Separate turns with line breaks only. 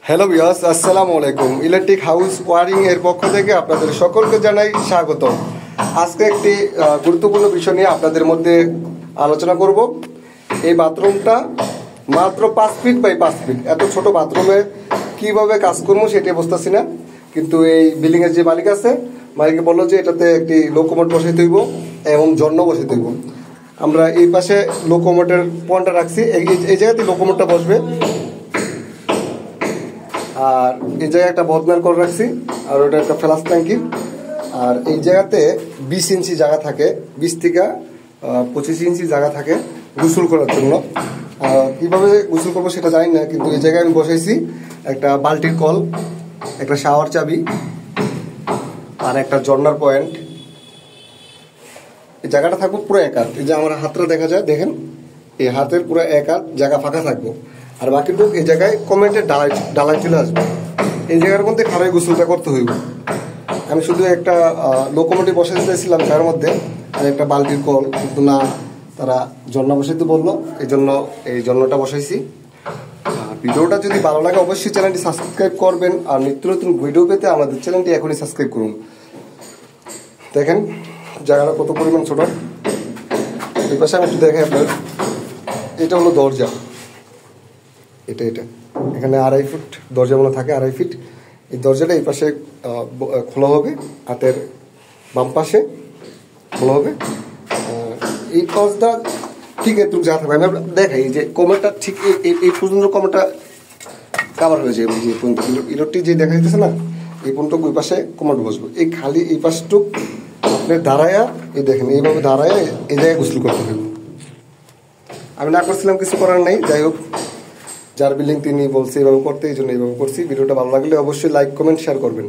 Hello viewers, আসসালামু আলাইকুম। Electric house wiring এর পক্ষ থেকে আপনাদের সকলকে জানাই স্বাগত। আজকে একটি গুরুত্বপূর্ণ বিষয় নিয়ে আপনাদের মধ্যে আলোচনা করব। এই বাথরুমটা মাত্র 5 ফিট বাই 5 ফিট, এত ছোট বাথরুমে কিভাবে কাজ করবো সেটা বুঝতেছি না। কিন্তু এই বিল্ডিং এর যে মালিক আছে, মালিক বললো যে এটাতে একটি লোকোমোট বসাই তৈব এবং জন্য বসাই তৈব। আমরা এই পাশে লোকোমোটের পয়েন্টটা রাখছি, এই জায়গাতে লোকোমোটটা বসবে। আর এই জায়গায় একটা বদনার করে রাখছি, আর ওটা একটা ফ্লাশ ট্যাঙ্কি। আর এই জায়গাতে 20 ইঞ্চি জায়গা থাকে, 20 থেকে 25 ইঞ্চি জায়গা থাকে গোসল করার জন্য। কিভাবে গোসল করবো সেটা জানি না, কিন্তু এই জায়গায় আমি বসাইছি একটা বালতির কল, একটা শাওয়ার চাবি আর একটা ঝর্ণার পয়েন্ট। এই জায়গাটা থাকবো পুরো এক হাত। এই যে আমার হাতটা দেখা যায়, দেখেন এই হাতের পুরো এক হাত জায়গা ফাঁকা থাকবো। আর বাকিটুকু এই জায়গায় কমেন্টের ডালাই চলে আসবে। এই জায়গার মধ্যে খারাপ গোসলটা করতে হইব। আমি শুধু একটা লোকোমোটিভ বসাতে চাইছিলাম তার মধ্যে, আর একটা বালতির কল, কিন্তু না, তারা ঝর্ণা বসাইতে বললো, এই জন্য এই ঝর্ণাটা বসাইছি। ভিডিওটা যদি ভালো লাগে অবশ্যই চ্যানেলটি সাবস্ক্রাইব করবেন, আর নিত্য নতুন ভিডিও পেতে আমাদের চ্যানেলটি এখনই সাবস্ক্রাইব করুন। দেখেন জায়গাটা কত পরিমাণ ছোট। এই পাশে আমি একটু দেখাই আপনার, এটা হলো দরজা, এটা এখানে 2.5 ফুট দরজা মনে থাকে, 2.5 ফিট। এই দরজাটা এই পাশে খোলা হবে, হাতের বাম পাশে খোলা হবে। এই পাশটা ঠিক একটু যা থাকবে, আমি দেখাই যে কমেটা ঠিক এই পর্যন্ত কমেটা কাভার হয়ে যায়। যে পর্যন্ত ইলেকট্রিক যে দেখা যাচ্ছে না, এই পর্যন্ত ওই পাশে কমেট বসবো। এই খালি এই পাশটুক আপনি দাঁড়ায়া, এই দেখেন এইভাবে দাঁড়ায় এই জায়গায় গোসল করতে হবে। আমি না করছিলাম, কিছু করার নাই। যাই হোক, যার বিল্ডিং তিনি বলছে এইভাবে করতে, এই জন্য এইভাবে করছি। ভিডিওটা ভালো লাগলে অবশ্যই লাইক, কমেন্ট, শেয়ার করবেন।